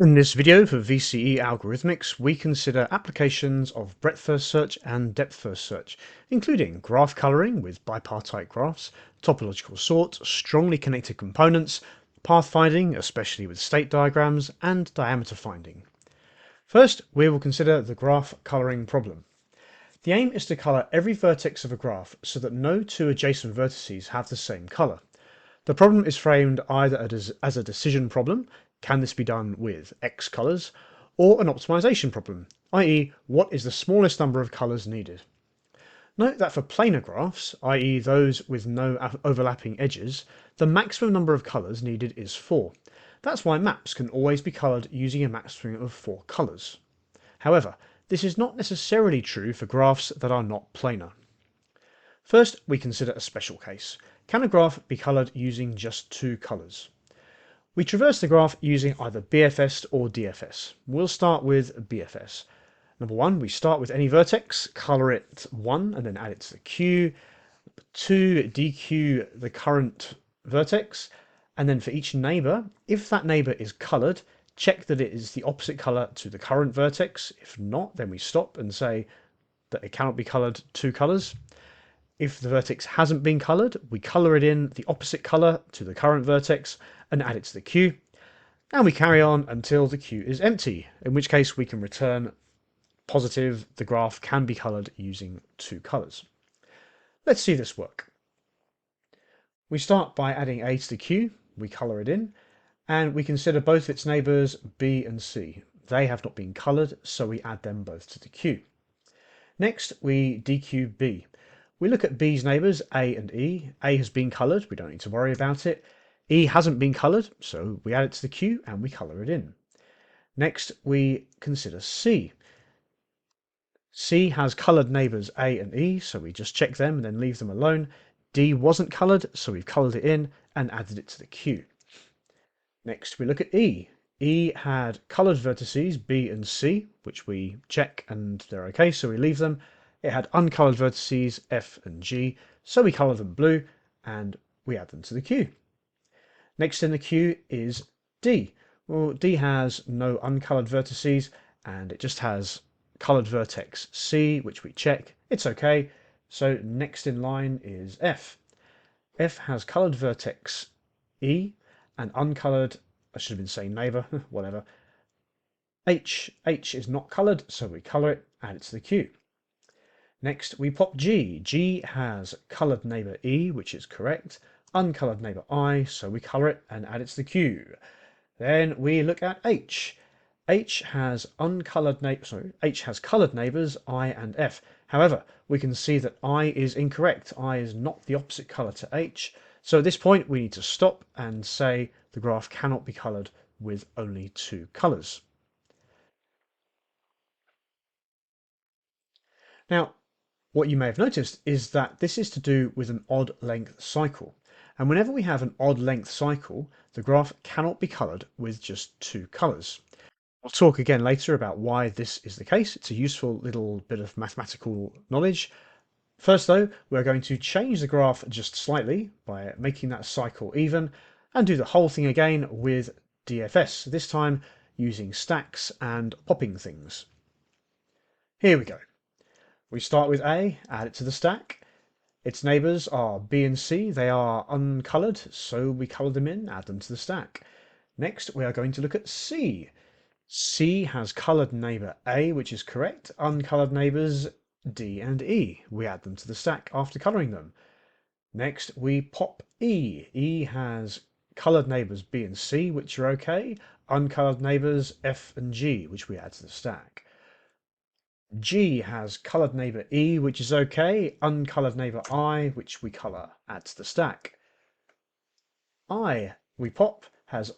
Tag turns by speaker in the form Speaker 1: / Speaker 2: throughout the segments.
Speaker 1: In this video for VCE Algorithmics, we consider applications of breadth-first search and depth-first search, including graph coloring with bipartite graphs, topological sort, strongly connected components, path finding, especially with state diagrams, and diameter finding. First, we will consider the graph coloring problem. The aim is to color every vertex of a graph so that no two adjacent vertices have the same color. The problem is framed either as a decision problem, can this be done with X colors, or an optimization problem, i.e. what is the smallest number of colors needed. Note that for planar graphs, i.e. those with no overlapping edges, the maximum number of colors needed is 4. That's why maps can always be colored using a maximum of 4 colors. However, this is not necessarily true for graphs that are not planar. First, we consider a special case. Can a graph be colored using just 2 colors? We traverse the graph using either BFS or DFS. We'll start with BFS. Number 1, we start with any vertex, color it 1 and then add it to the queue. 2, DQ the current vertex, and then for each neighbor, if that neighbor is colored, check that it is the opposite color to the current vertex. If not, then we stop and say that it cannot be colored 2 colors. If the vertex hasn't been coloured, we colour it in the opposite colour to the current vertex and add it to the queue. And we carry on until the queue is empty, in which case we can return positive the graph can be coloured using 2 colours. Let's see this work. We start by adding A to the queue, we colour it in, and we consider both its neighbours B and C. They have not been coloured, so we add them both to the queue. Next, we DQ B. We look at B's neighbours, A and E. A has been coloured, we don't need to worry about it. E hasn't been coloured, so we add it to the queue and we colour it in. Next, we consider C. C has coloured neighbours A and E, so we just check them and then leave them alone. D wasn't coloured, so we've coloured it in and added it to the queue. Next, we look at E. E had coloured vertices B and C, which we check and they're okay, so we leave them. It had uncoloured vertices F and G, so we colour them blue and we add them to the queue. Next in the queue is D. Well, D has no uncoloured vertices and it just has coloured vertex C, which we check. It's okay. So next in line is F. F has coloured vertex E and uncoloured, I should have been saying neighbour, whatever. H is not coloured, so we colour it, add it to the queue. Next, we pop G. G has coloured neighbour E, which is correct, uncoloured neighbour I, so we colour it and add it to the queue. Then we look at H. H has coloured neighbours I and F. However, we can see that I is incorrect. I is not the opposite colour to H. So at this point, we need to stop and say the graph cannot be coloured with only 2 colours. Now, what you may have noticed is that this is to do with an odd length cycle. And whenever we have an odd length cycle, the graph cannot be coloured with just 2 colours. I'll talk again later about why this is the case. It's a useful little bit of mathematical knowledge. First though, we're going to change the graph just slightly by making that cycle even and do the whole thing again with DFS, this time using stacks and popping things. Here we go. We start with A, add it to the stack. Its neighbours are B and C. They are uncoloured, so we colour them in, add them to the stack. Next, we are going to look at C. C has coloured neighbour A, which is correct. Uncoloured neighbours D and E. We add them to the stack after colouring them. Next, we pop E. E has coloured neighbours B and C, which are okay. Uncoloured neighbours F and G, which we add to the stack. G has coloured neighbour E, which is okay. Uncoloured neighbour I, which we colour, add to the stack. I, we pop, has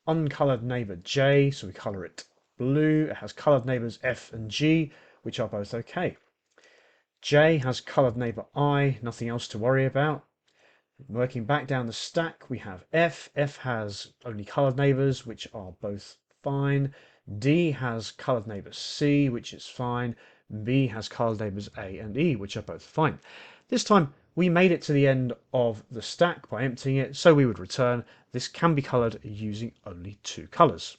Speaker 1: uncoloured neighbour J, so we colour it blue. It has coloured neighbours F and G, which are both okay. J has coloured neighbour I, nothing else to worry about. Working back down the stack, we have F. F has only coloured neighbours, which are both fine. D has coloured neighbours C, which is fine. B has coloured neighbours A and E, which are both fine. This time we made it to the end of the stack by emptying it, so we would return this can be coloured using only 2 colours.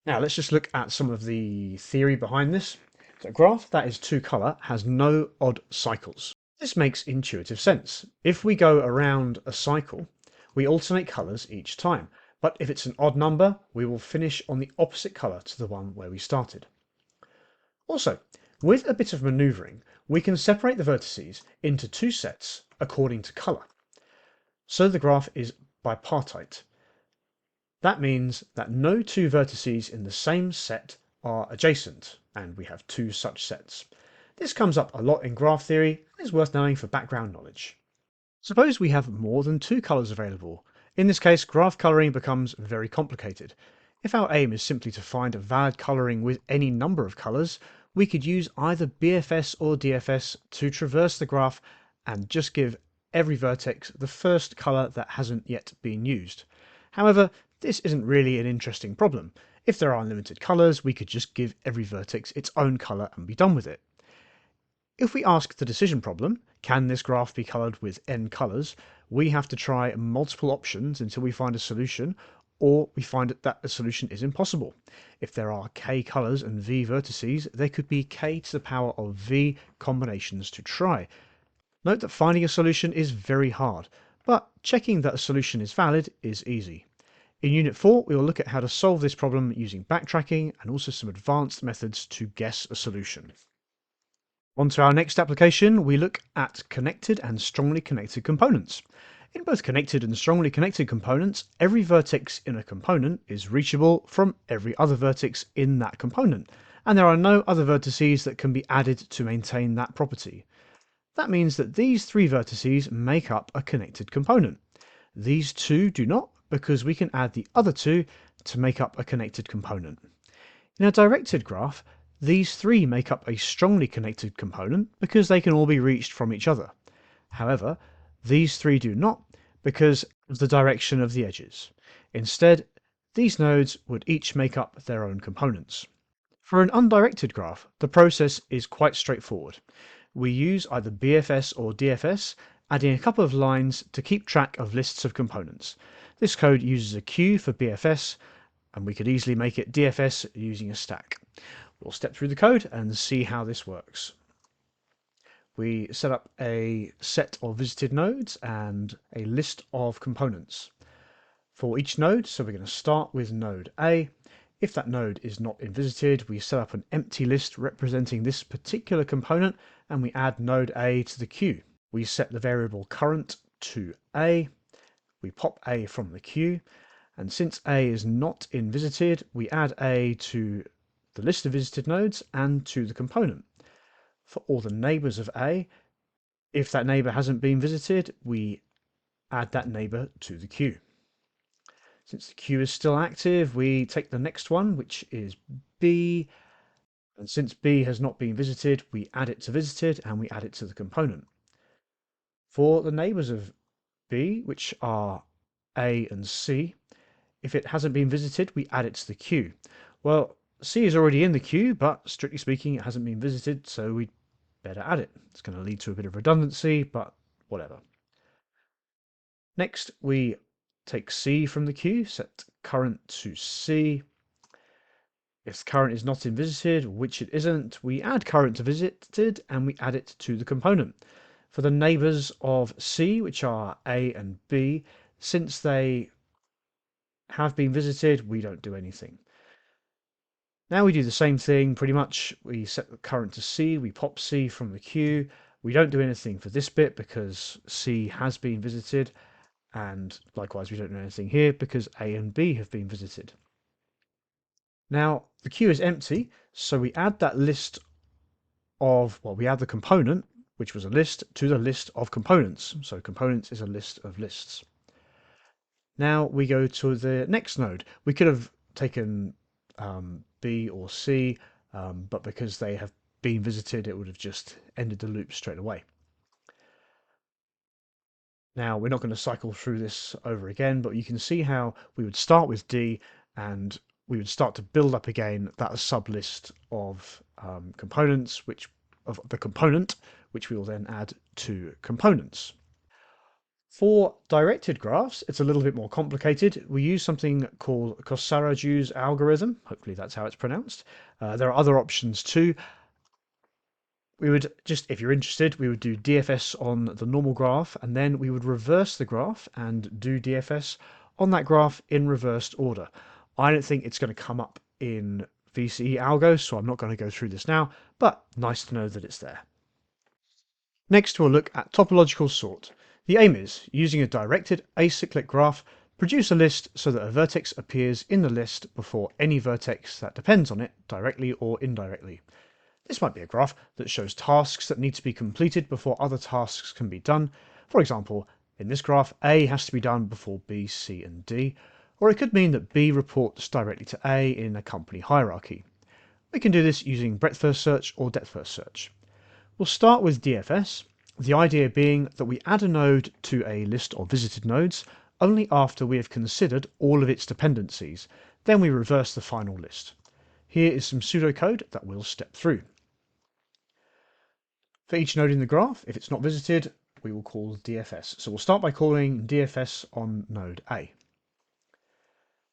Speaker 1: Now let's just look at some of the theory behind this. So a graph that is two color has no odd cycles. This makes intuitive sense. If we go around a cycle, we alternate colors each time. But if it's an odd number, we will finish on the opposite color to the one where we started. Also, with a bit of maneuvering, we can separate the vertices into two sets according to color. So the graph is bipartite. That means that no two vertices in the same set are adjacent, and we have two such sets. This comes up a lot in graph theory and is worth knowing for background knowledge. Suppose we have more than two colours available. In this case, graph colouring becomes very complicated. If our aim is simply to find a valid colouring with any number of colours, we could use either BFS or DFS to traverse the graph and just give every vertex the first colour that hasn't yet been used. However, this isn't really an interesting problem. If there are unlimited colours, we could just give every vertex its own colour and be done with it. If we ask the decision problem, can this graph be coloured with n colours, we have to try multiple options until we find a solution, or we find that a solution is impossible. If there are k colours and v vertices, there could be k to the power of v combinations to try. Note that finding a solution is very hard, but checking that a solution is valid is easy. In Unit 4, we will look at how to solve this problem using backtracking and also some advanced methods to guess a solution. On to our next application, we look at connected and strongly connected components. In both connected and strongly connected components, every vertex in a component is reachable from every other vertex in that component, and there are no other vertices that can be added to maintain that property. That means that these three vertices make up a connected component. These two do not, because we can add the other two to make up a connected component. In a directed graph, these three make up a strongly connected component because they can all be reached from each other. However, these three do not because of the direction of the edges. Instead, these nodes would each make up their own components. For an undirected graph, the process is quite straightforward. We use either BFS or DFS, adding a couple of lines to keep track of lists of components. This code uses a queue for BFS, and we could easily make it DFS using a stack. We'll step through the code and see how this works. We set up a set of visited nodes and a list of components for each node. So we're going to start with node A. If that node is not visited, we set up an empty list representing this particular component and we add node A to the queue. We set the variable current to A. We pop A from the queue. And since A is not visited, we add A to the list of visited nodes and to the component. For all the neighbors of A, if that neighbor hasn't been visited, we add that neighbor to the queue. Since the queue is still active, we take the next one, which is B. And since B has not been visited, we add it to visited and we add it to the component. For the neighbors of B, which are A and C, if it hasn't been visited, we add it to the queue. Well, C is already in the queue, but strictly speaking, it hasn't been visited, so we'd better add it. It's going to lead to a bit of redundancy, but whatever. Next, we take C from the queue, set current to C. If current is not visited, which it isn't, we add current to visited and we add it to the component. For the neighbors of C, which are A and B, since they have been visited, we don't do anything. Now we do the same thing pretty much. We set the current to C, we pop C from the queue. We don't do anything for this bit because C has been visited, and likewise we don't do anything here because A and B have been visited. Now the queue is empty, so we add that list of, well, we add the component, which was a list, to the list of components. So components is a list of lists. Now we go to the next node. We could have taken B or C, but because they have been visited, it would have just ended the loop straight away. Now we're not going to cycle through this over again, but you can see how we would start with D and we would start to build up again that sublist of components, which of the component, which we will then add to components. For directed graphs, it's a little bit more complicated. We use something called Kossaraju's algorithm. Hopefully that's how it's pronounced. There are other options too. We would just, if you're interested, we would do DFS on the normal graph, and then we would reverse the graph and do DFS on that graph in reversed order. I don't think it's going to come up in VCE algo, so I'm not going to go through this now, but nice to know that it's there. Next, we'll look at topological sort. The aim is, using a directed acyclic graph, produce a list so that a vertex appears in the list before any vertex that depends on it, directly or indirectly. This might be a graph that shows tasks that need to be completed before other tasks can be done. For example, in this graph, A has to be done before B, C, and D, or it could mean that B reports directly to A in a company hierarchy. We can do this using breadth-first search or depth-first search. We'll start with DFS, the idea being that we add a node to a list of visited nodes only after we have considered all of its dependencies. Then we reverse the final list. Here is some pseudocode that we'll step through. For each node in the graph, if it's not visited, we will call DFS. So we'll start by calling DFS on node A.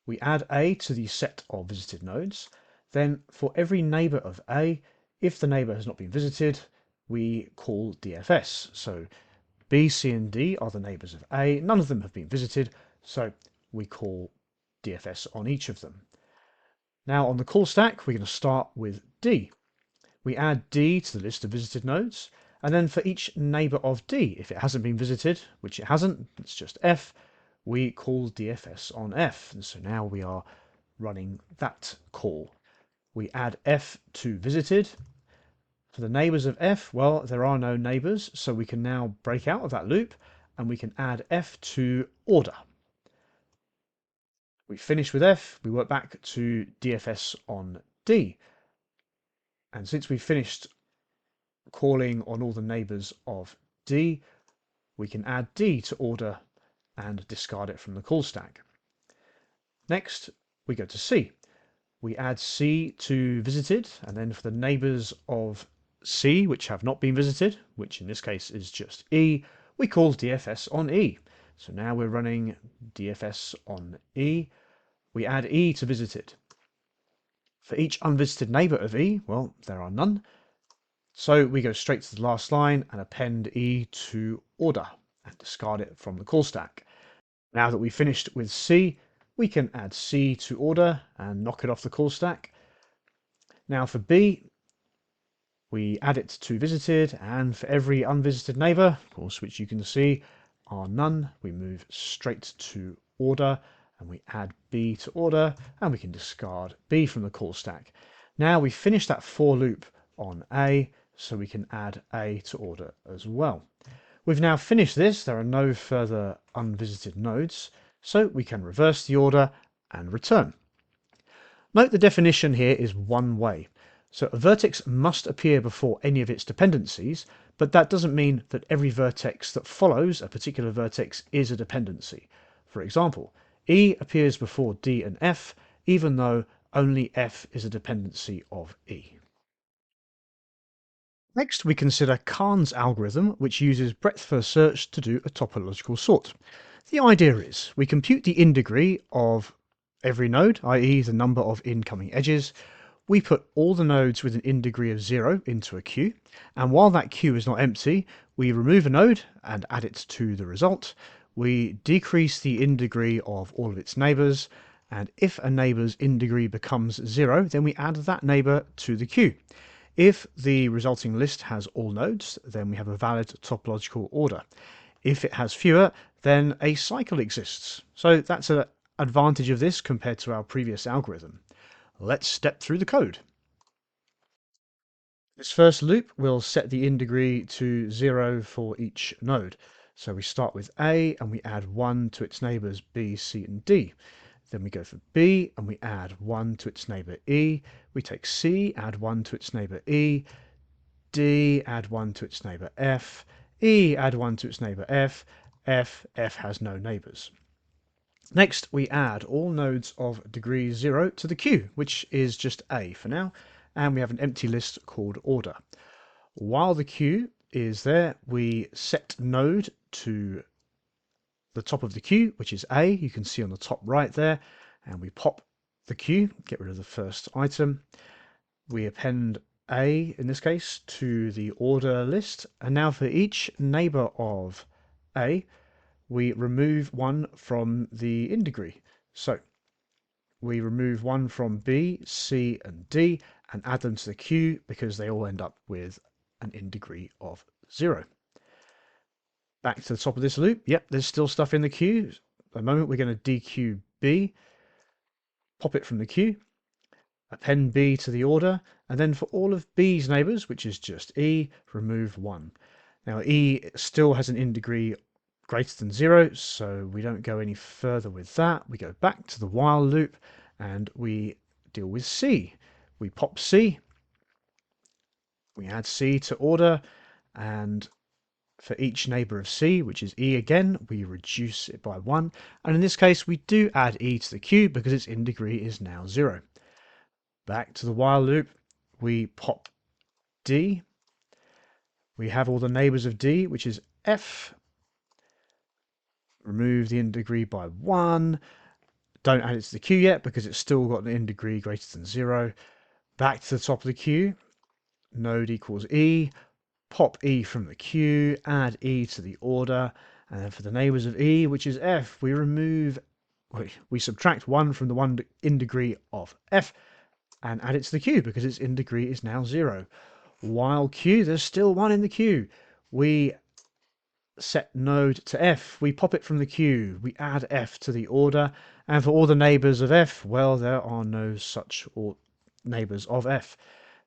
Speaker 1: We add A to the set of visited nodes. Then for every neighbor of A, if the neighbor has not been visited, we call DFS. So B, C, and D are the neighbors of A. None of them have been visited, so we call DFS on each of them. Now on the call stack, we're going to start with D. We add D to the list of visited nodes, and then for each neighbor of D, if it hasn't been visited, which it hasn't, it's just F, we call DFS on F. And so now we are running that call. We add F to visited. For the neighbors of F, well, there are no neighbors, so we can now break out of that loop and we can add F to order. We finish with F, we work back to DFS on D. And since we've finished calling on all the neighbors of D, we can add D to order and discard it from the call stack. Next, we go to C. We add C to visited, and then for the neighbors of C, which have not been visited, which in this case is just E, we call DFS on E. So now we're running DFS on E. We add E to visited. For each unvisited neighbor of E, well, there are none. So we go straight to the last line and append E to order and discard it from the call stack. Now that we've finished with C, we can add C to order and knock it off the call stack. Now for B, we add it to visited, and for every unvisited neighbor, of course, which you can see are none, we move straight to order and we add B to order, and we can discard B from the call stack. Now we've finished that for loop on A, so we can add A to order as well. We've now finished this, there are no further unvisited nodes, so we can reverse the order and return. Note the definition here is one way. So a vertex must appear before any of its dependencies, but that doesn't mean that every vertex that follows a particular vertex is a dependency. For example, E appears before D and F, even though only F is a dependency of E. Next, we consider Kahn's algorithm, which uses breadth-first search to do a topological sort. The idea is we compute the in-degree of every node, i.e. the number of incoming edges. We put all the nodes with an in-degree of 0 into a queue, and while that queue is not empty, we remove a node and add it to the result. We decrease the in-degree of all of its neighbors, and if a neighbor's in-degree becomes 0, then we add that neighbor to the queue. If the resulting list has all nodes, then we have a valid topological order. If it has fewer, then a cycle exists. So that's an advantage of this compared to our previous algorithm. Let's step through the code. This first loop will set the in-degree to 0 for each node. So we start with A and we add 1 to its neighbors B, C, and D. Then we go for B and we add 1 to its neighbor E. We take C, add 1 to its neighbor E. D, add 1 to its neighbor F. E, add 1 to its neighbor F. F has no neighbors. Next, we add all nodes of degree 0 to the queue, which is just A for now, and we have an empty list called order. While the queue is there, we set node to the top of the queue, which is A, you can see on the top right there, and we pop the queue, get rid of the first item. We append A, in this case, to the order list. And now for each neighbor of A, we remove one from the in degree. So we remove one from B, C, and D and add them to the queue because they all end up with an in degree of 0. Back to the top of this loop. Yep, there's still stuff in the queue. At the moment, we're going to dequeue B, pop it from the queue, append B to the order, and then for all of B's neighbors, which is just E, remove 1. Now, E still has an in degree greater than 0, so we don't go any further with that. We go back to the while loop and we deal with C. We pop C, we add C to order, and for each neighbor of C, which is E again, we reduce it by 1. And in this case, we do add E to the queue because its in degree is now 0. Back to the while loop, we pop D. We have all the neighbors of D, which is F. Remove the in degree by 1. Don't add it to the queue yet because it's still got an in degree greater than 0. Back to the top of the queue, node equals E. Pop E from the queue, add E to the order, and then for the neighbors of E, which is F, we subtract 1 from the one in degree of F and add it to the queue because its in degree is now 0. While Q, there's still 1 in the queue. We set node to F, we pop it from the queue, we add F to the order, and for all the neighbors of F, well, there are no such neighbors of F.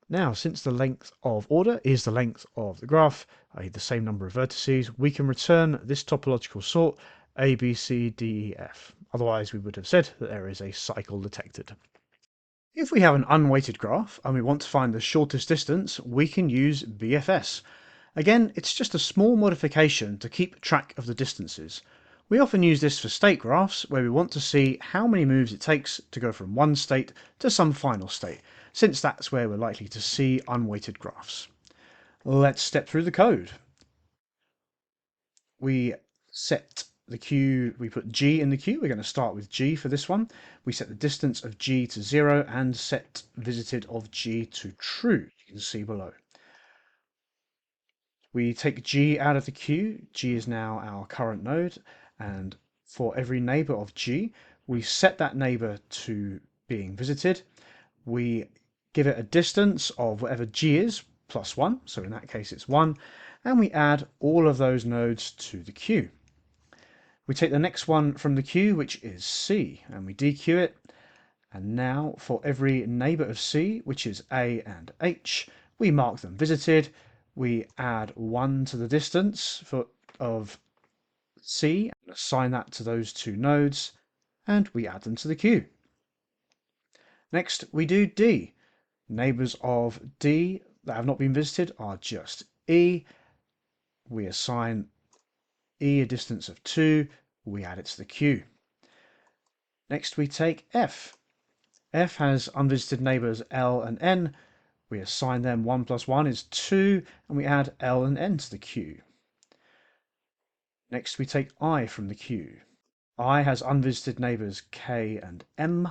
Speaker 1: Now, since the length of order is the length of the graph, i.e. the same number of vertices, we can return this topological sort A, B, C, D, E, F. Otherwise, we would have said that there is a cycle detected. If we have an unweighted graph and we want to find the shortest distance, we can use BFS. Again, it's just a small modification to keep track of the distances. We often use this for state graphs where we want to see how many moves it takes to go from one state to some final state, since that's where we're likely to see unweighted graphs. Let's step through the code. We set the queue, we put G in the queue. We're going to start with G for this one. We set the distance of G to 0 and set visited of G to true. You can see below. We take G out of the queue. G is now our current node, and for every neighbor of G, we set that neighbor to being visited. We give it a distance of whatever G is, plus 1, so in that case it's 1, and we add all of those nodes to the queue. We take the next one from the queue, which is C, and we dequeue it, and now for every neighbor of C, which is A and H, we mark them visited. We add 1 to the distance of C and assign that to those two nodes, and we add them to the queue. Next, we do D. Neighbors of D that have not been visited are just E. We assign E a distance of 2, we add it to the queue. Next, we take F. F has unvisited neighbors L and N. We assign them 1 plus 1 is 2, and we add L and N to the queue. Next, we take I from the queue. I has unvisited neighbors K and M.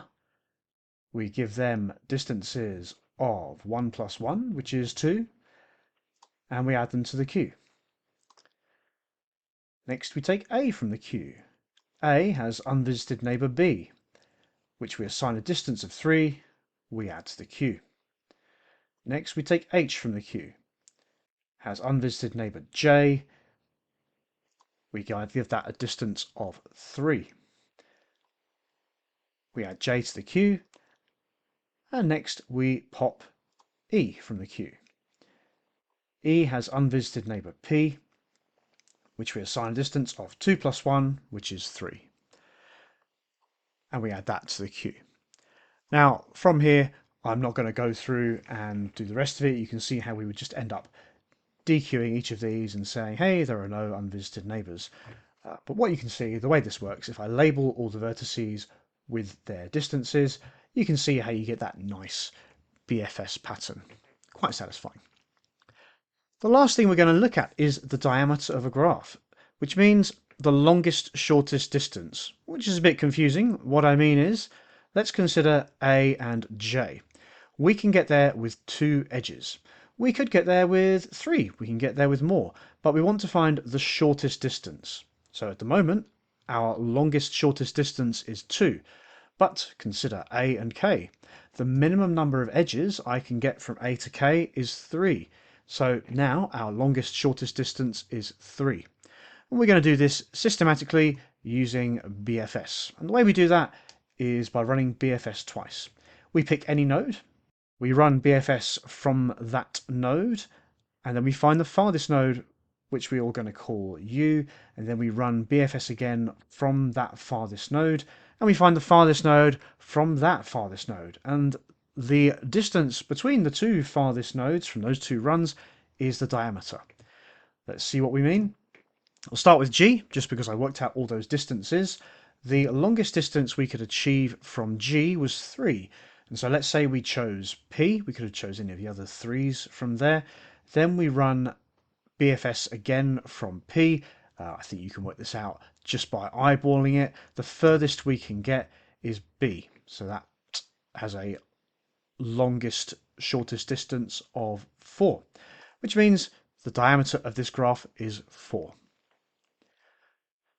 Speaker 1: We give them distances of 1 plus 1, which is 2, and we add them to the queue. Next, we take A from the queue. A has unvisited neighbor B, which we assign a distance of 3, we add to the queue. Next, we take H from the queue. Has unvisited neighbor J, we give that a distance of 3. We add J to the queue, and next we pop E from the queue. E has unvisited neighbor P, which we assign a distance of 2 plus 1, which is 3. And we add that to the queue. Now, from here, I'm not going to go through and do the rest of it. You can see how we would just end up dequeuing each of these and saying, hey, there are no unvisited neighbors. But what you can see, the way this works, if I label all the vertices with their distances, you can see how you get that nice BFS pattern. Quite satisfying. The last thing we're going to look at is the diameter of a graph, which means the longest shortest distance, which is a bit confusing. What I mean is, let's consider A and J. We can get there with 2 edges. We could get there with 3, we can get there with more, but we want to find the shortest distance. So at the moment, our longest shortest distance is 2, but consider A and K. The minimum number of edges I can get from A to K is 3. So now our longest shortest distance is 3. And we're going to do this systematically using BFS. And the way we do that is by running BFS twice. We pick any node, we run BFS from that node, and then we find the farthest node, which we're all going to call U, and then we run BFS again from that farthest node, and we find the farthest node from that farthest node. And the distance between the 2 farthest nodes from those 2 runs is the diameter. Let's see what we mean. I'll start with G, just because I worked out all those distances. The longest distance we could achieve from G was 3. And so let's say we chose P, we could have chosen any of the other 3s from there. Then we run BFS again from P. I think you can work this out just by eyeballing it. The furthest we can get is B. So that has a longest shortest distance of 4, which means the diameter of this graph is 4.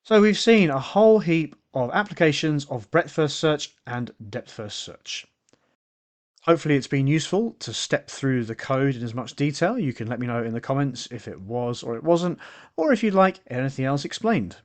Speaker 1: So we've seen a whole heap of applications of breadth-first search and depth-first search. Hopefully it's been useful to step through the code in as much detail. You can let me know in the comments if it was or it wasn't, or if you'd like anything else explained.